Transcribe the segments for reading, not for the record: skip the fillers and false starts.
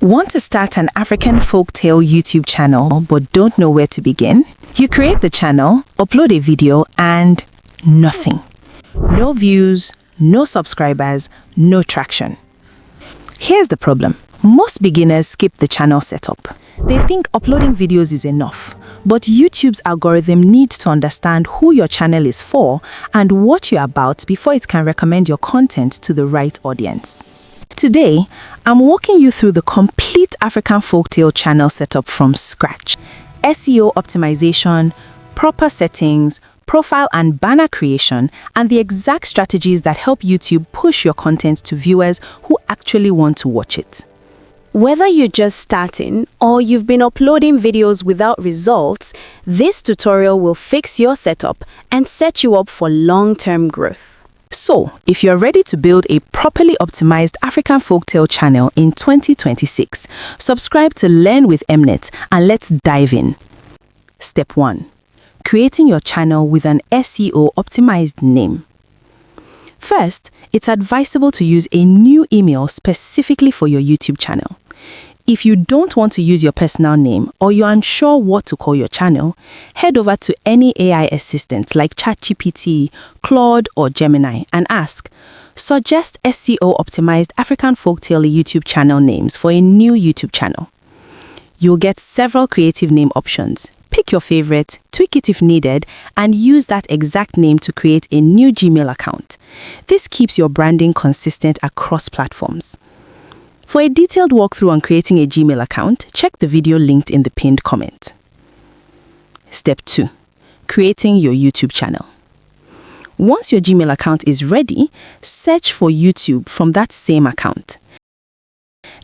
Want to start an African folktale YouTube channel but don't know where to begin? You create the channel, upload a video, and nothing. No views, no subscribers, no traction. Here's the problem. Most beginners skip the channel setup. They think uploading videos is enough, but YouTube's algorithm needs to understand who your channel is for and what you're about before it can recommend your content to the right audience. Today, I'm walking you through the complete African folktale channel setup from scratch. SEO optimization, proper settings, profile and banner creation, and the exact strategies that help YouTube push your content to viewers who actually want to watch it. Whether you're just starting or you've been uploading videos without results, this tutorial will fix your setup and set you up for long-term growth. So, if you're ready to build a properly optimized African folktale channel in 2026, subscribe to Learn with Mnet and let's dive in. Step 1. Creating your channel with an SEO optimized name. First, it's advisable to use a new email specifically for your YouTube channel. If you don't want to use your personal name or you're unsure what to call your channel, head over to any AI assistant like ChatGPT, Claude, or Gemini and ask, suggest SEO-optimized African folktale YouTube channel names for a new YouTube channel. You'll get several creative name options. Pick your favorite, tweak it if needed, and use that exact name to create a new Gmail account. This keeps your branding consistent across platforms. For a detailed walkthrough on creating a Gmail account, check the video linked in the pinned comment. Step 2. Creating your YouTube channel. Once your Gmail account is ready, search for YouTube from that same account.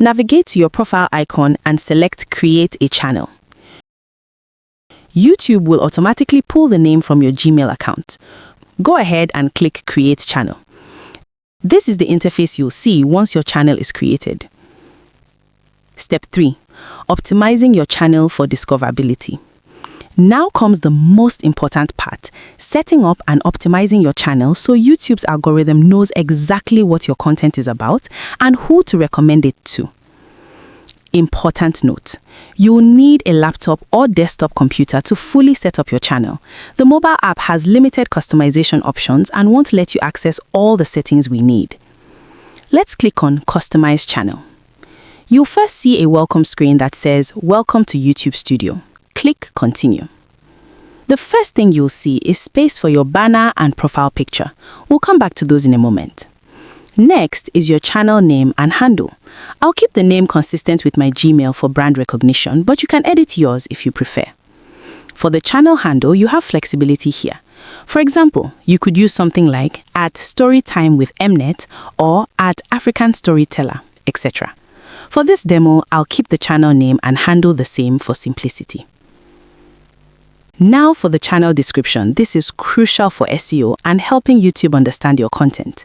Navigate to your profile icon and select Create a Channel. YouTube will automatically pull the name from your Gmail account. Go ahead and click Create Channel. This is the interface you'll see once your channel is created. Step 3. Optimizing your channel for discoverability. Now comes the most important part, setting up and optimizing your channel so YouTube's algorithm knows exactly what your content is about and who to recommend it to. Important note, you will need a laptop or desktop computer to fully set up your channel. The mobile app has limited customization options and won't let you access all the settings we need. Let's click on Customize Channel. You'll first see a welcome screen that says, Welcome to YouTube Studio. Click Continue. The first thing you'll see is space for your banner and profile picture. We'll come back to those in a moment. Next is your channel name and handle. I'll keep the name consistent with my Gmail for brand recognition, but you can edit yours if you prefer. For the channel handle, you have flexibility here. For example, you could use something like @Storytime with Mnet or @African-Storyteller, etc. For this demo, I'll keep the channel name and handle the same for simplicity. Now for the channel description. This is crucial for SEO and helping YouTube understand your content.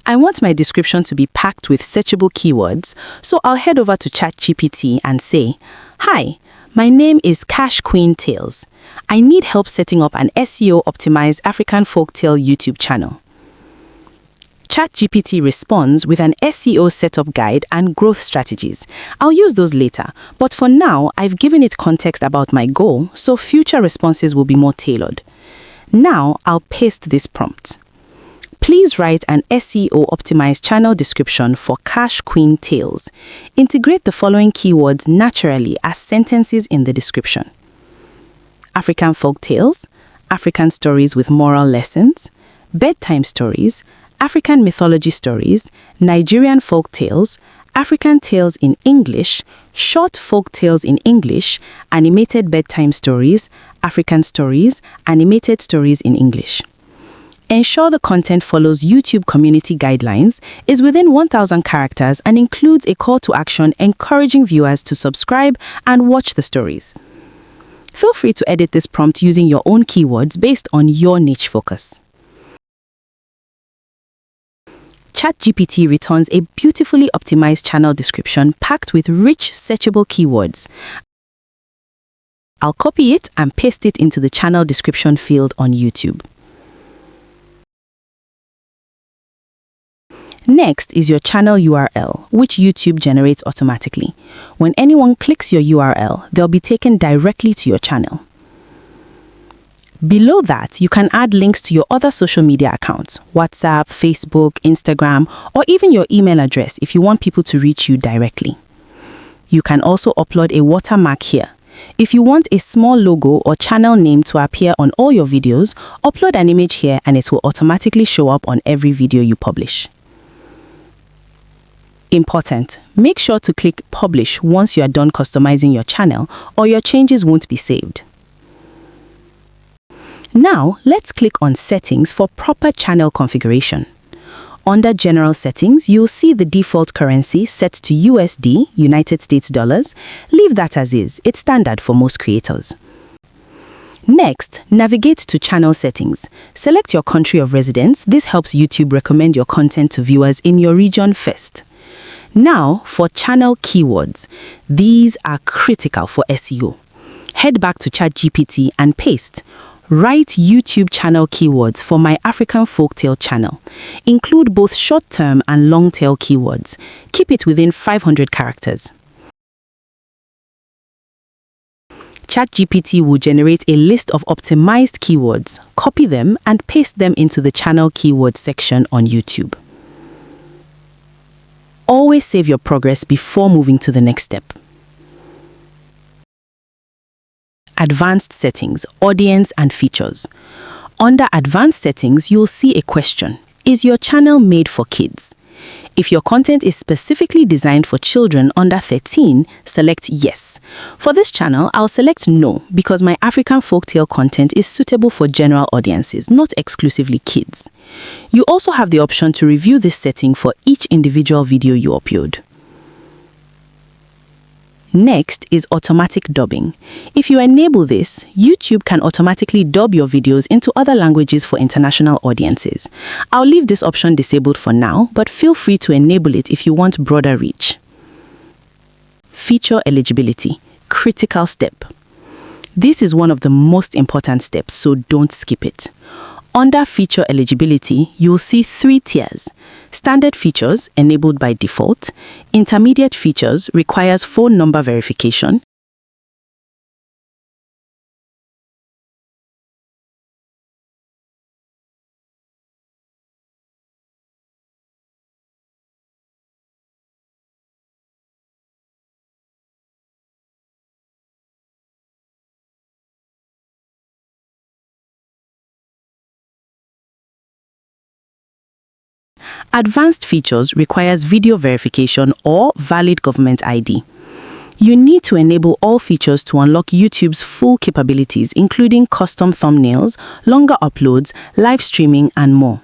I want my description to be packed with searchable keywords, so I'll head over to ChatGPT and say, Hi, my name is Cash Queen Tales. I need help setting up an SEO-optimized African folktale YouTube channel. ChatGPT responds with an SEO setup guide and growth strategies. I'll use those later, but for now, I've given it context about my goal, so future responses will be more tailored. Now, I'll paste this prompt. Please write an SEO-optimized channel description for Cash Queen Tales. Integrate the following keywords naturally as sentences in the description. African folktales, African stories with moral lessons, bedtime stories, African mythology stories, Nigerian folktales, African tales in English, short folktales in English, animated bedtime stories, African stories, animated stories in English. Ensure the content follows YouTube community guidelines, is within 1,000 characters, and includes a call to action encouraging viewers to subscribe and watch the stories. Feel free to edit this prompt using your own keywords based on your niche focus. ChatGPT returns a beautifully optimized channel description packed with rich, searchable keywords. I'll copy it and paste it into the channel description field on YouTube. Next is your channel URL, which YouTube generates automatically. When anyone clicks your URL, they'll be taken directly to your channel. Below that, you can add links to your other social media accounts, WhatsApp, Facebook, Instagram, or even your email address if you want people to reach you directly. You can also upload a watermark here. If you want a small logo or channel name to appear on all your videos, upload an image here and it will automatically show up on every video you publish. Important: make sure to click Publish once you are done customizing your channel, or your changes won't be saved. Now, let's click on Settings for proper channel configuration. Under General Settings, you'll see the default currency set to USD, United States dollars. Leave that as is, it's standard for most creators. Next, navigate to Channel Settings. Select your country of residence. This helps YouTube recommend your content to viewers in your region first. Now, for channel keywords. These are critical for SEO. Head back to ChatGPT and paste. Write YouTube channel keywords for my African Folktale channel. Include both short-term and long-tail keywords. Keep it within 500 characters. ChatGPT will generate a list of optimized keywords. Copy them and paste them into the channel keywords section on YouTube. Always save your progress before moving to the next step. Advanced Settings, Audience and Features. Under Advanced Settings, you'll see a question. Is your channel made for kids? If your content is specifically designed for children under 13, select Yes. For this channel, I'll select No because my African Folktale content is suitable for general audiences, not exclusively kids. You also have the option to review this setting for each individual video you upload. Next is automatic dubbing. If you enable this, YouTube can automatically dub your videos into other languages for international audiences. I'll leave this option disabled for now, but feel free to enable it if you want broader reach. Feature eligibility, critical step. This is one of the most important steps, so don't skip it. Under feature eligibility, you'll see 3 tiers. Standard features, enabled by default. Intermediate features, requires phone number verification. Advanced features requires video verification or valid government ID. You need to enable all features to unlock YouTube's full capabilities, including custom thumbnails, longer uploads, live streaming, and more.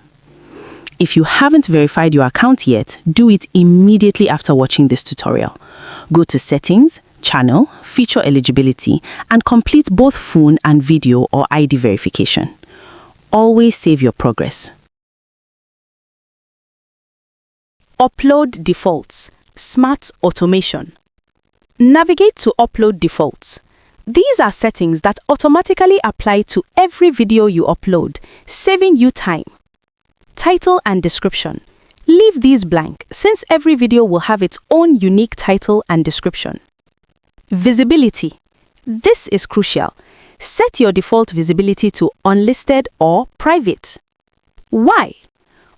If you haven't verified your account yet, do it immediately after watching this tutorial. Go to Settings, Channel, Feature Eligibility, and complete both phone and video or ID verification. Always save your progress. Upload defaults, smart automation. Navigate to Upload defaults. These are settings that automatically apply to every video you upload, saving you time. Title and description. Leave these blank since every video will have its own unique title and description. Visibility. This is crucial. Set your default visibility to unlisted or private. Why?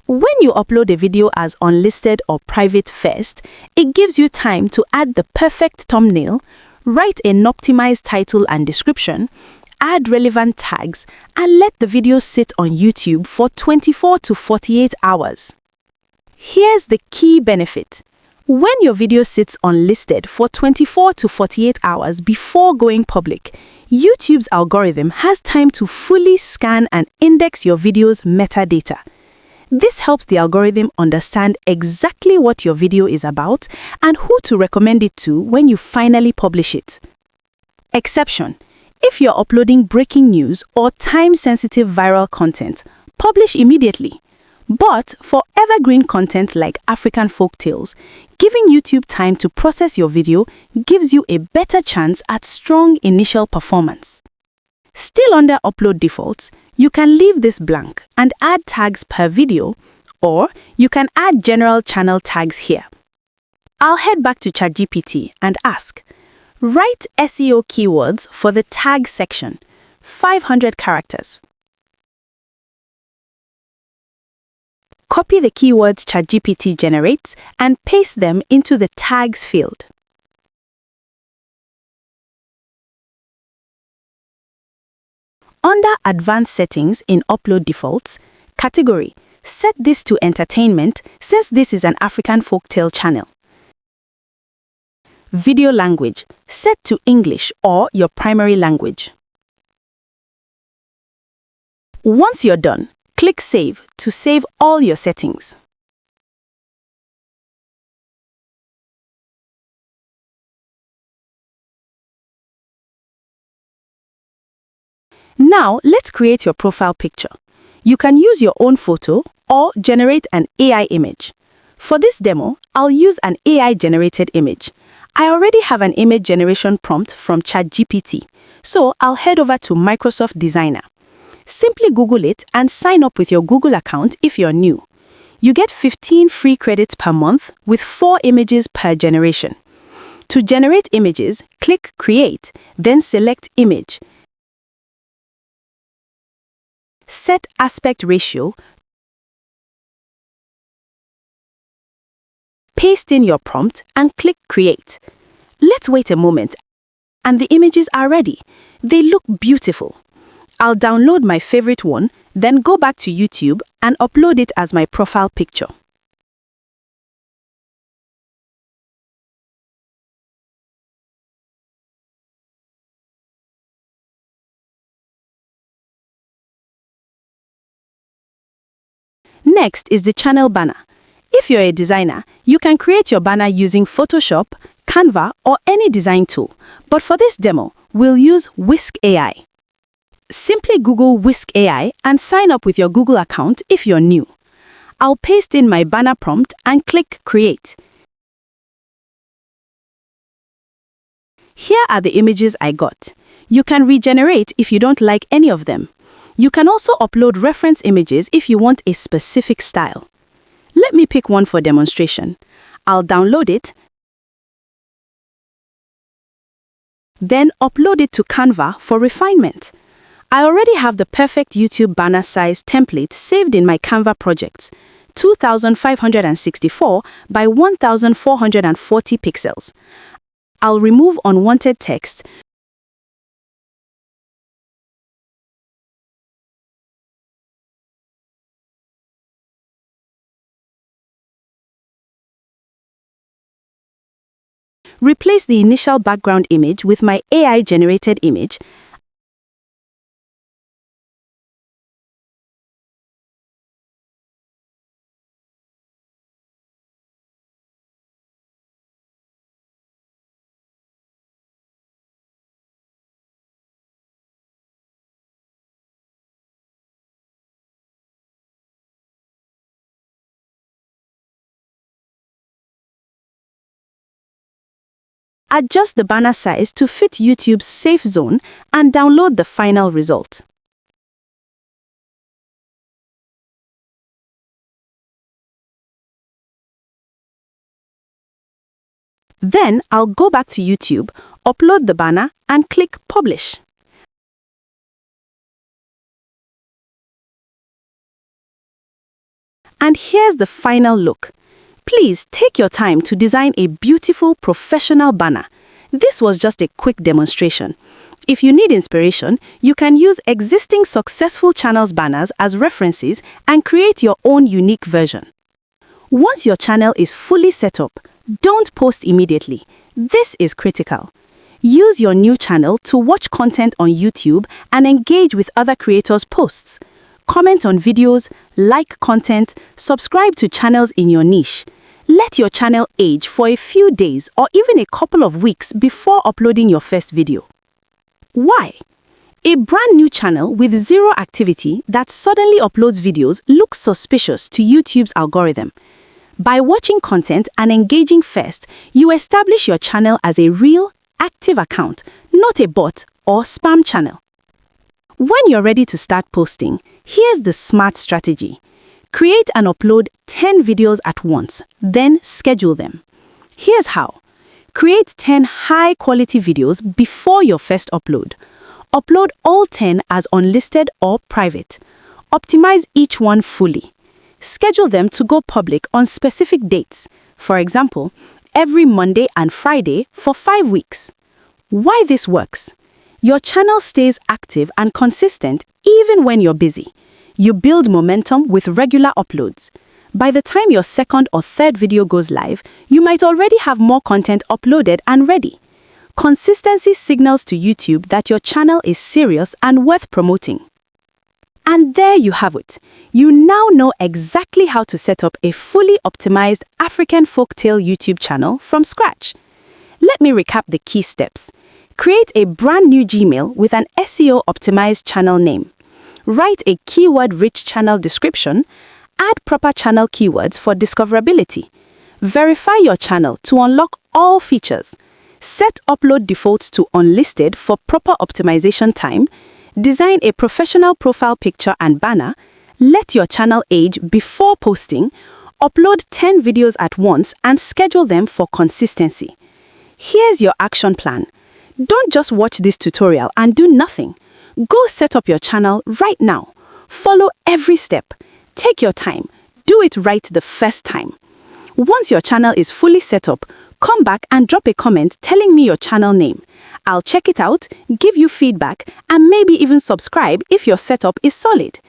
When you upload a video as unlisted or private first, it gives you time to add the perfect thumbnail, write an optimized title and description, add relevant tags, and let the video sit on YouTube for 24 to 48 hours. Here's the key benefit. When your video sits unlisted for 24 to 48 hours before going public, YouTube's algorithm has time to fully scan and index your video's metadata. This helps the algorithm understand exactly what your video is about and who to recommend it to when you finally publish it. Exception: if you're uploading breaking news or time-sensitive viral content, publish immediately. But for evergreen content like African Folktales, giving YouTube time to process your video gives you a better chance at strong initial performance. Still under Upload defaults, you can leave this blank and add tags per video Or you can add general channel tags here. I'll head back to ChatGPT and ask, write SEO keywords for the tag section, 500 characters. Copy the keywords ChatGPT generates and paste them into the tags field. Under Advanced Settings in Upload Defaults, category, set this to entertainment since this is an African folktale channel. Video language, set to English or your primary language. Once you're done, click Save to save all your settings. Now, let's create your profile picture. You can use your own photo or generate an AI image. For this demo, I'll use an AI-generated image. I already have an image generation prompt from ChatGPT, so I'll head over to Microsoft Designer. Simply Google it and sign up with your Google account if you're new. You get 15 free credits per month with 4 images per generation. To generate images, click Create, then select Image. Set aspect ratio. Paste in your prompt and click Create. Let's wait a moment, and the images are ready. They look beautiful. I'll download my favorite one, then go back to YouTube and upload it as my profile picture. Next is the channel banner. If you're a designer, you can create your banner using Photoshop, Canva, or any design tool. But for this demo, we'll use Whisk AI. Simply Google Whisk AI and sign up with your Google account if you're new. I'll paste in my banner prompt and click Create. Here are the images I got. You can regenerate if you don't like any of them. You can also upload reference images if you want a specific style. Let me pick one for demonstration. I'll download it, then upload it to Canva for refinement. I already have the perfect YouTube banner size template saved in my Canva projects, 2564 by 1440 pixels. I'll remove unwanted text, replace the initial background image with my AI-generated image, adjust the banner size to fit YouTube's safe zone, and download the final result. Then I'll go back to YouTube, upload the banner, and click Publish. And here's the final look. Please take your time to design a beautiful professional banner. This was just a quick demonstration. If you need inspiration, you can use existing successful channels' banners as references and create your own unique version. Once your channel is fully set up, don't post immediately. This is critical. Use your new channel to watch content on YouTube and engage with other creators' posts. Comment on videos, like content, subscribe to channels in your niche. Let your channel age for a few days or even a couple of weeks before uploading your first video. Why? A brand new channel with zero activity that suddenly uploads videos looks suspicious to YouTube's algorithm. By watching content and engaging first, you establish your channel as a real, active account, not a bot or spam channel. When you're ready to start posting, here's the smart strategy. Create and upload 10 videos at once, then schedule them. Here's how. Create 10 high-quality videos before your first upload. Upload all 10 as unlisted or private. Optimize each one fully. Schedule them to go public on specific dates. For example, every Monday and Friday for 5 weeks. Why this works? Your channel stays active and consistent even when you're busy. You build momentum with regular uploads. By the time your second or third video goes live, you might already have more content uploaded and ready. Consistency signals to YouTube that your channel is serious and worth promoting. And there you have it. You now know exactly how to set up a fully optimized African folktale YouTube channel from scratch. Let me recap the key steps. Create a brand new Gmail with an SEO-optimized channel name. Write a keyword-rich channel description. Add proper channel keywords for discoverability. Verify your channel to unlock all features. Set upload defaults to unlisted for proper optimization time. Design a professional profile picture and banner. Let your channel age before posting. Upload 10 videos at once and schedule them for consistency. Here's your action plan. Don't just watch this tutorial and do nothing. Go set up your channel right now. Follow every step. Take your time. Do it right the first time. Once your channel is fully set up, come back and drop a comment telling me your channel name. I'll check it out, give you feedback, and maybe even subscribe if your setup is solid.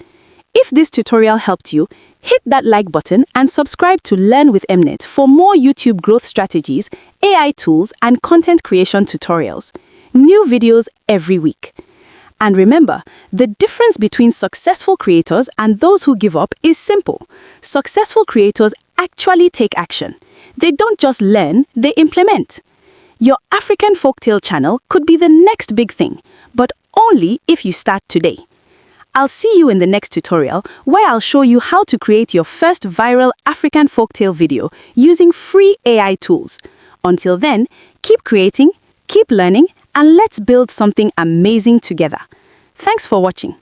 If this tutorial helped you, hit that like button and subscribe to Learn with Mnet for more YouTube growth strategies, AI tools, and content creation tutorials. New videos every week. And remember, the difference between successful creators and those who give up is simple. Successful creators actually take action. They don't just learn, they implement. Your African folktale channel could be the next big thing, but only if you start today. I'll see you in the next tutorial where I'll show you how to create your first viral African folktale video using free AI tools. Until then, keep creating, keep learning, and let's build something amazing together. Thanks for watching.